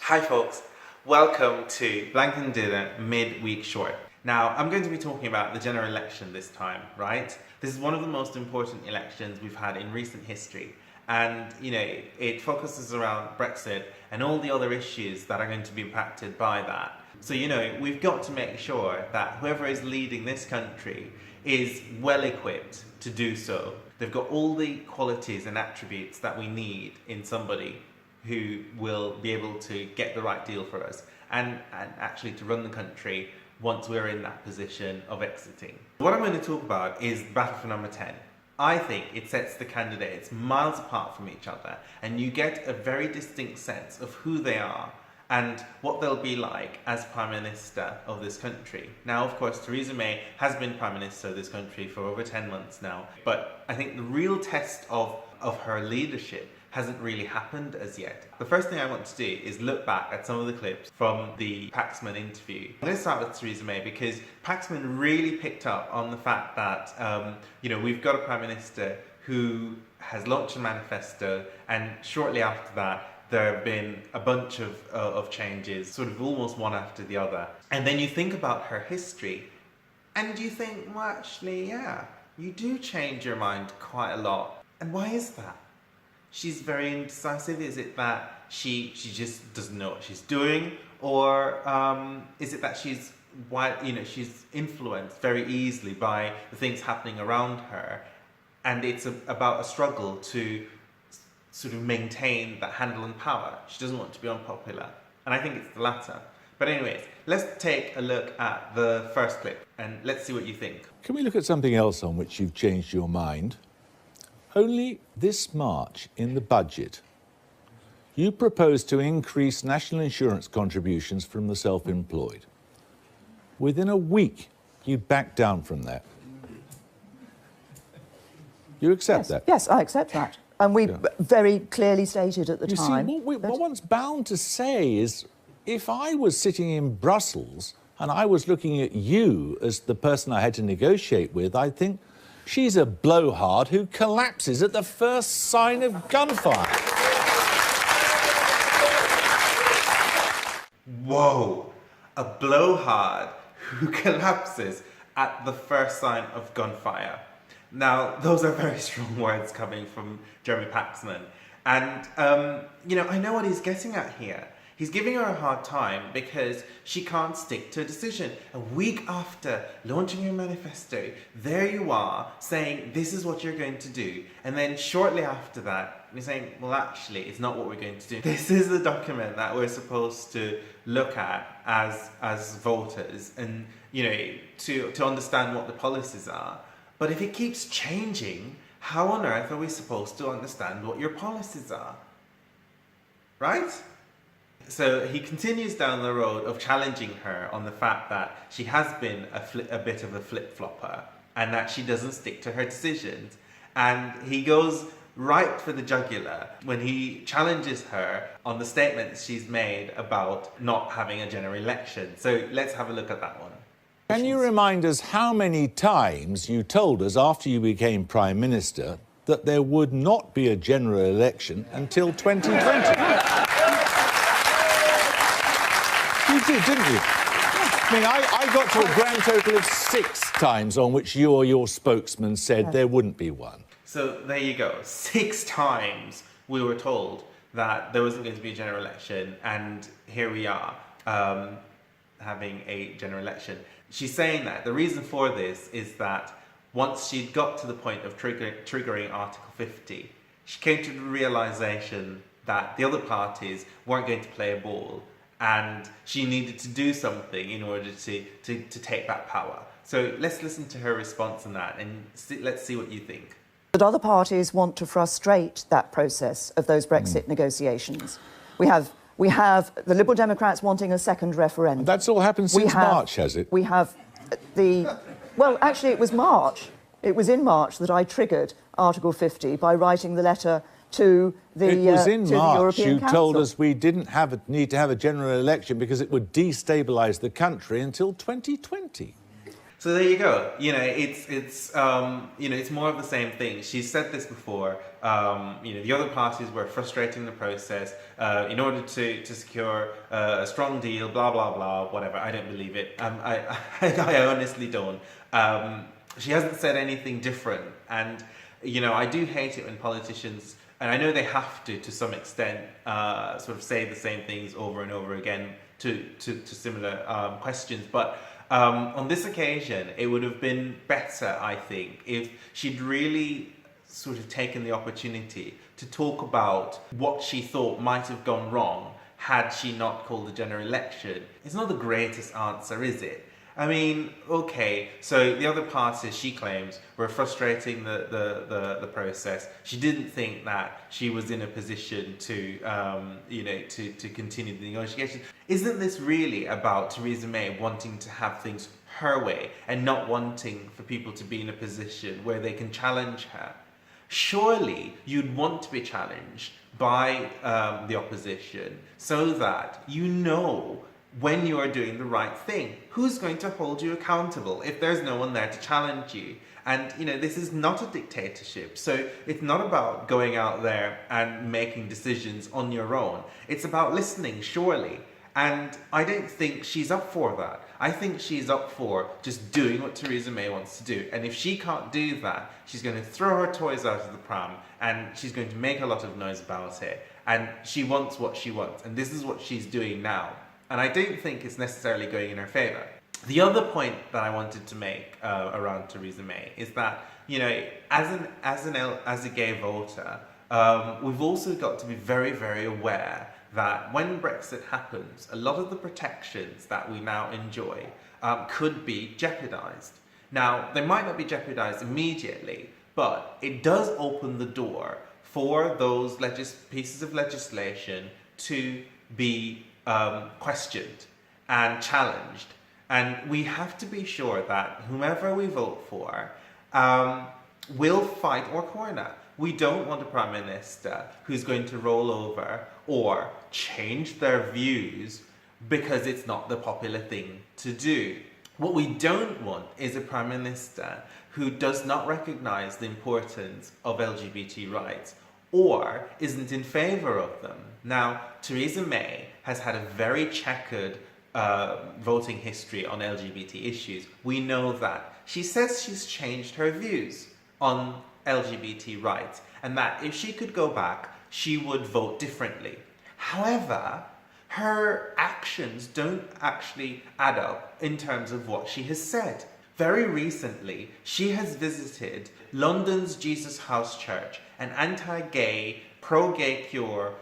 Hi folks, welcome to Blank & Dinner Mid-Week Short. Now, I'm going to be talking about the general election this time, right? This is one of the most important elections we've had in recent history. And, it focuses around Brexit and all the other issues that are going to be impacted by that. So, we've got to make sure that whoever is leading this country is well equipped to do so. They've got all the qualities and attributes that we need in somebody who will be able to get the right deal for us and actually to run the country once we're in that position of exiting. What I'm going to talk about is battle for number 10. I think it sets the candidates miles apart from each other, and you get a very distinct sense of who they are and what they'll be like as Prime Minister of this country. Now, of course, Theresa May has been Prime Minister of this country for over 10 months now, but I think the real test of her leadership hasn't really happened as yet. The first thing I want to do is look back at some of the clips from the Paxman interview. I'm going to start with Theresa May because Paxman really picked up on the fact that, we've got a Prime Minister who has launched a manifesto, and shortly after that, there have been a bunch of changes, sort of almost one after the other. And then you think about her history, and you think, well, actually, yeah, you do change your mind quite a lot. And why is that? She's very indecisive. Is it that she just doesn't know what she's doing, or is it that she's influenced very easily by the things happening around her, and it's about a struggle to sort of maintain that handle and power? She doesn't want to be unpopular, and I think it's the latter. But anyways, let's take a look at the first clip and let's see what you think. Can we look at something else on which you've changed your mind? Only this March, in the budget, you proposed to increase national insurance contributions from the self-employed. Within a week, you backed down from that. You accept that? Yes, I accept that. And we very clearly stated at the time... You see, what one's bound to say is, if I was sitting in Brussels and I was looking at you as the person I had to negotiate with, I'd think, she's a blowhard who collapses at the first sign of gunfire. Whoa, a blowhard who collapses at the first sign of gunfire. Now, those are very strong words coming from Jeremy Paxman. And, I know what he's getting at here. He's giving her a hard time because she can't stick to a decision. A week after launching her manifesto, there you are saying this is what you're going to do. And then shortly after that, you're saying, well, actually, it's not what we're going to do. This is the document that we're supposed to look at as voters and, to understand what the policies are. But if it keeps changing, how on earth are we supposed to understand what your policies are? Right? So he continues down the road of challenging her on the fact that she has been a bit of a flip-flopper and that she doesn't stick to her decisions. And he goes right for the jugular when he challenges her on the statements she's made about not having a general election. So let's have a look at that one. Can you remind us how many times you told us after you became Prime Minister that there would not be a general election until 2020? You did, didn't you? I mean, I got to a grand total of 6 times on which you or your spokesman said there wouldn't be one. So there you go. 6 times we were told that there wasn't going to be a general election, and here we are having a general election. She's saying that the reason for this is that once she'd got to the point of triggering Article 50, she came to the realisation that the other parties weren't going to play a ball, and she needed to do something in order to take back power. So let's listen to her response on that and let's see what you think. That other parties want to frustrate that process of those Brexit negotiations. We have the Liberal Democrats wanting a second referendum. That's all happened since March, has it? We have well, actually, it was March. It was in March that I triggered Article 50 by writing the letter to the European Council. It was in March you told us we didn't need to have a general election because it would destabilise the country until 2020. So there you go. It's more of the same thing. She's said this before. The other parties were frustrating the process in order to secure a strong deal. Blah blah blah. Whatever. I don't believe it. I honestly don't. She hasn't said anything different, and I do hate it when politicians, and I know they have to some extent, sort of say the same things over and over again to similar questions, but. On this occasion, it would have been better, I think, if she'd really sort of taken the opportunity to talk about what she thought might have gone wrong had she not called the general election. It's not the greatest answer, is it? I mean, okay, so the other parties, she claims, were frustrating the process. She didn't think that she was in a position to continue the negotiations. Isn't this really about Theresa May wanting to have things her way and not wanting for people to be in a position where they can challenge her? Surely you'd want to be challenged by the opposition so that when you are doing the right thing. Who's going to hold you accountable if there's no one there to challenge you? And, this is not a dictatorship. So it's not about going out there and making decisions on your own. It's about listening, surely. And I don't think she's up for that. I think she's up for just doing what Theresa May wants to do. And if she can't do that, she's going to throw her toys out of the pram and she's going to make a lot of noise about it. And she wants what she wants. And this is what she's doing now. And I don't think it's necessarily going in her favour. The other point that I wanted to make around Theresa May is that, as a gay voter, we've also got to be very, very aware that when Brexit happens, a lot of the protections that we now enjoy could be jeopardised. Now, they might not be jeopardised immediately, but it does open the door for those pieces of legislation to be questioned and challenged, and we have to be sure that whomever we vote for will fight our corner. We don't want a Prime Minister who's going to roll over or change their views because it's not the popular thing to do. What we don't want is a Prime Minister who does not recognise the importance of LGBT rights or isn't in favour of them. Now, Theresa May has had a very checkered voting history on LGBT issues. We know that. She says she's changed her views on LGBT rights and that if she could go back, she would vote differently. However, her actions don't actually add up in terms of what she has said. Very recently, she has visited London's Jesus House Church, an anti-gay, pro-gay cure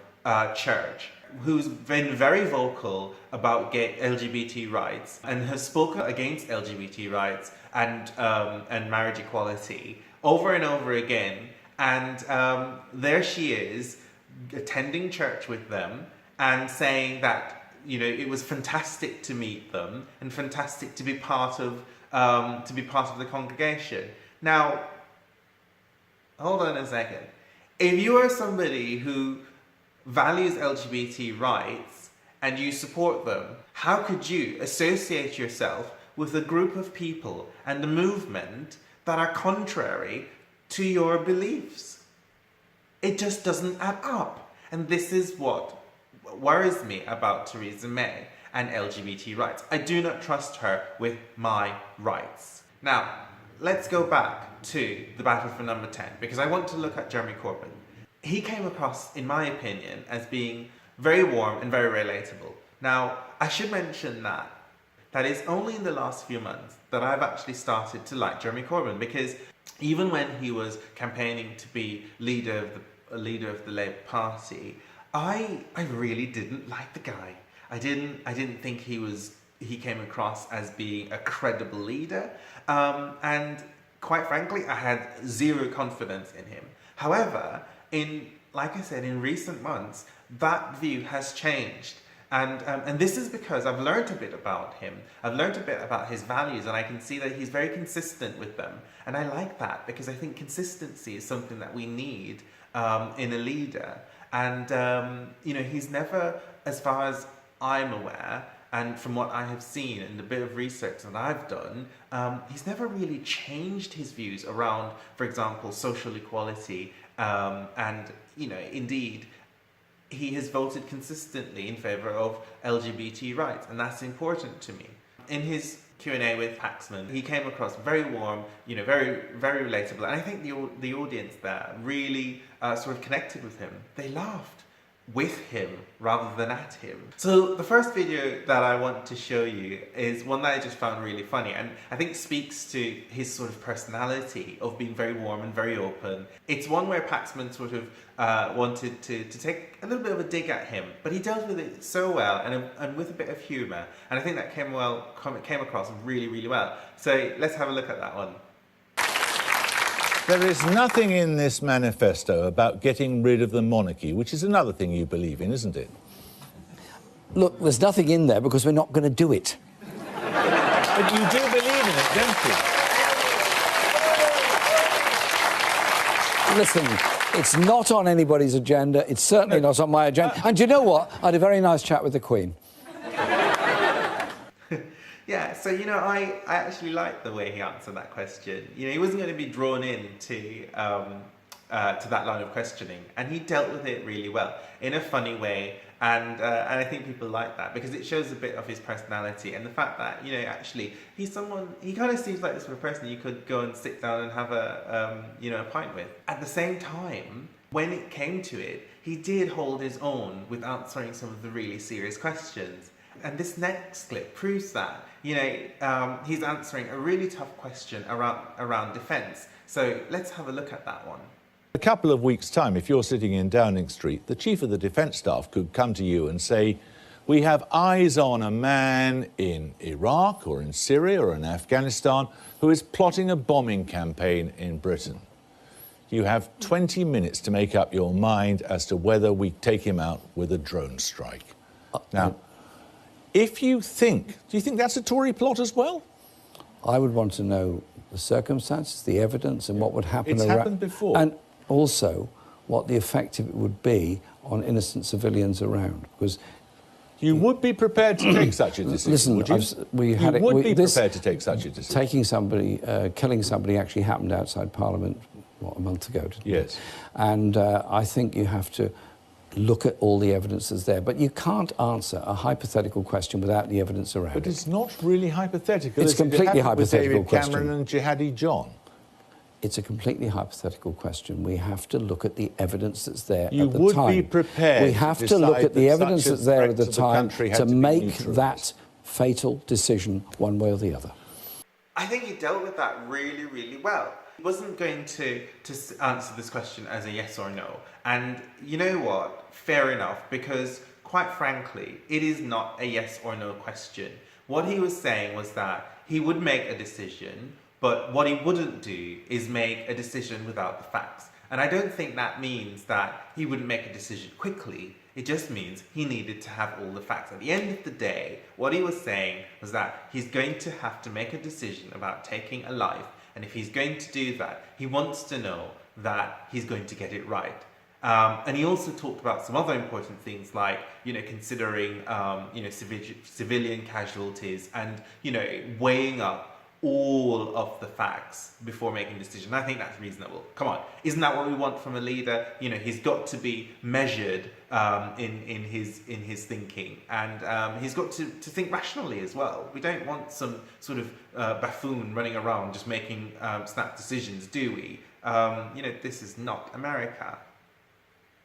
church, who's been very vocal about gay LGBT rights and has spoken against LGBT rights and marriage equality over and over again. And there she is, attending church with them and saying that it was fantastic to meet them and fantastic to be part of the congregation. Now, hold on a second. If you are somebody who values LGBT rights and you support them, how could you associate yourself with a group of people and a movement that are contrary to your beliefs? It just doesn't add up. And this is what worries me about Theresa May and LGBT rights. I do not trust her with my rights. Now, let's go back to the battle for number 10, because I want to look at Jeremy Corbyn. He came across, in my opinion, as being very warm and very relatable. Now, I should mention that it's only in the last few months that I've actually started to like Jeremy Corbyn, because even when he was campaigning to be leader of the Labour Party, I really didn't like the guy. I didn't think he came across as being a credible leader, and quite frankly, I had zero confidence in him. However, like I said, in recent months, that view has changed. And this is because I've learned a bit about him. I've learned a bit about his values, and I can see that he's very consistent with them. And I like that, because I think consistency is something that we need in a leader. And, he's never, as far as I'm aware, and from what I have seen and the bit of research that I've done, he's never really changed his views around, for example, social equality, and, you know, indeed, he has voted consistently in favour of LGBT rights, and that's important to me. In his Q&A with Paxman, he came across very warm, you know, very, very relatable, and I think the audience there really sort of connected with him. They laughed with him rather than at him. So the first video that I want to show you is one that I just found really funny, and I think speaks to his sort of personality of being very warm and very open. It's one where Paxman sort of wanted to take a little bit of a dig at him, but he dealt with it so well and with a bit of humour, and I think that came across really, really well. So let's have a look at that one. There is nothing in this manifesto about getting rid of the monarchy, which is another thing you believe in, isn't it? Look, there's nothing in there because we're not going to do it. But you do believe in it, don't you? Listen, it's not on anybody's agenda. It's certainly not on my agenda. And you know what? I had a very nice chat with the Queen. Yeah, so, you know, I actually liked the way he answered that question. You know, he wasn't going to be drawn in to that line of questioning, and he dealt with it really well in a funny way, and I think people like that because it shows a bit of his personality and the fact that, you know, actually he kind of seems like the sort of person you could go and sit down and have a you know, a pint with. At the same time, when it came to it, he did hold his own with answering some of the really serious questions. And this next clip proves that. You know, he's answering a really tough question around defence. So let's have a look at that one. A couple of weeks' time, if you're sitting in Downing Street, the Chief of the Defence Staff could come to you and say, we have eyes on a man in Iraq or in Syria or in Afghanistan who is plotting a bombing campaign in Britain. You have 20 minutes to make up your mind as to whether we take him out with a drone strike. Now, if you think, do you think that's a Tory plot as well? I would want to know the circumstances, the evidence, and what would happen. It's happened before. And also what the effect of it would be on innocent civilians around. Because you would be prepared to take such a decision, listen, would you? You would be prepared to take such a decision. Taking somebody, killing somebody actually happened outside Parliament, what, a month ago, didn't it? Yes. And I think you have to look at all the evidence that's there. But you can't answer a hypothetical question without the evidence around it. But it's not really hypothetical. It's a completely hypothetical with David Cameron question. and Jihadi John. It's a completely hypothetical question. We have to look at the evidence that's there at the time. You would be prepared. We have to look at the evidence that's there at the time to make that fatal decision one way or the other. I think he dealt with that really, really well. He wasn't going to answer this question as a yes or no. And you know what? Fair enough, because quite frankly, it is not a yes or no question. What he was saying was that he would make a decision, but what he wouldn't do is make a decision without the facts. And I don't think that means that he wouldn't make a decision quickly. It just means he needed to have all the facts. At the end of the day, what he was saying was that he's going to have to make a decision about taking a life. And if he's going to do that, he wants to know that he's going to get it right. And he also talked about some other important things like, you know, considering, you know, civilian casualties and, you know, weighing up all of the facts before making a decision. I think that's reasonable. Come on, isn't that what we want from a leader? You know, he's got to be measured in his thinking, and he's got to think rationally as well. We don't want some sort of buffoon running around just making snap decisions, do we? You know, this is not America.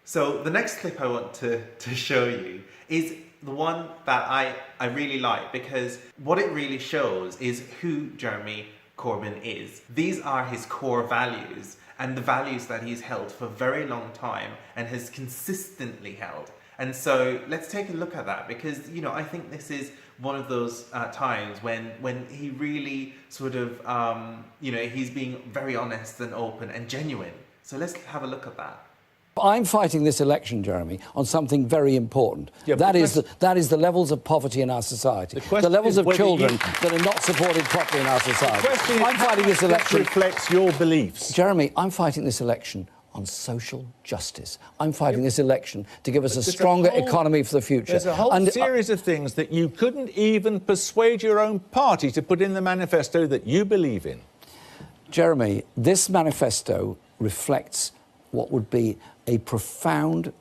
So the next clip I want to show you is the one that I really like, because what it really shows is who Jeremy Corbyn is. These are his core values, and the values that he's held for a very long time and has consistently held. And so let's take a look at that, because, you know, I think this is one of those times when he really sort of, you know, he's being very honest and open and genuine. So let's have a look at that. I'm fighting this election, Jeremy, on something very important. Yeah, that is the levels of poverty in our society, the levels of children that are not supported properly in our society. I'm fighting this election. Reflects your beliefs. Jeremy, I'm fighting this election on social justice. I'm fighting this election to give us a There's stronger whole- economy for the future. There's a whole series of things that you couldn't even persuade your own party to put in the manifesto that you believe in. Jeremy, this manifesto reflects what would be a profound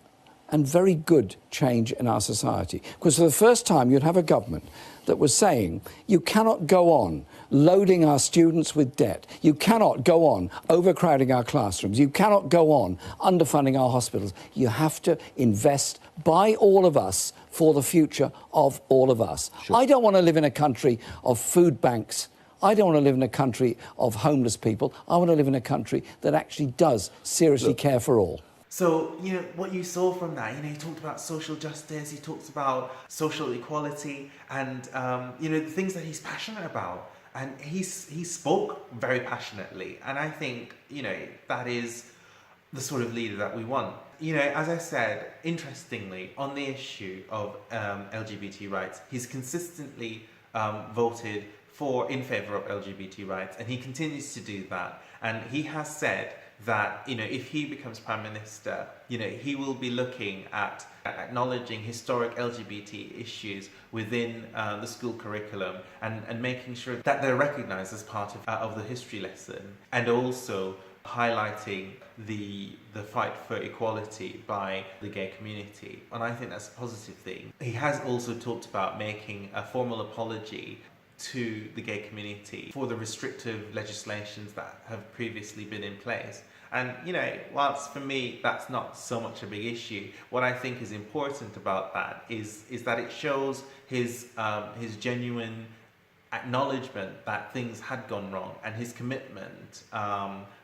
and very good change in our society. Because for the first time, you'd have a government that was saying, you cannot go on loading our students with debt. You cannot go on overcrowding our classrooms. You cannot go on underfunding our hospitals. You have to invest by all of us for the future of all of us. Sure. I don't want to live in a country of food banks. I don't want to live in a country of homeless people. I want to live in a country that actually does seriously care for all. So, you know, what you saw from that, you know, he talked about social justice, he talks about social equality and, you know, the things that he's passionate about. And he spoke very passionately. And I think, you know, that is the sort of leader that we want. You know, as I said, interestingly, on the issue of LGBT rights, he's consistently voted in favour of LGBT rights, and he continues to do that. And he has said that, you know, if he becomes Prime Minister, you know, he will be looking at acknowledging historic LGBT issues within the school curriculum and making sure that they're recognised as part of the history lesson, and also highlighting the fight for equality by the gay community. And I think that's a positive thing. He has also talked about making a formal apology to the gay community for the restrictive legislations that have previously been in place. And, you know, whilst for me that's not so much a big issue, what I think is important about that is that it shows his genuine acknowledgement that things had gone wrong, and his commitment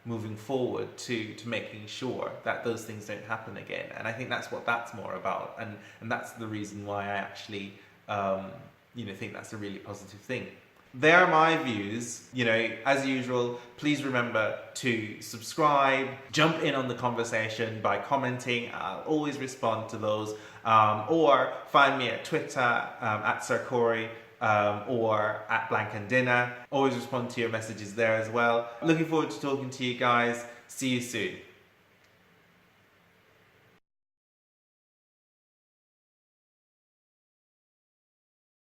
moving forward to making sure that those things don't happen again. And I think that's what that's more about, and that's the reason why I actually you know, think that's a really positive thing. They are my views. You know, as usual, please remember to subscribe, jump in on the conversation by commenting. I'll always respond to those. Or find me at Twitter at Sir Corey or at Blank and Dinner. Always respond to your messages there as well. Looking forward to talking to you guys. See you soon.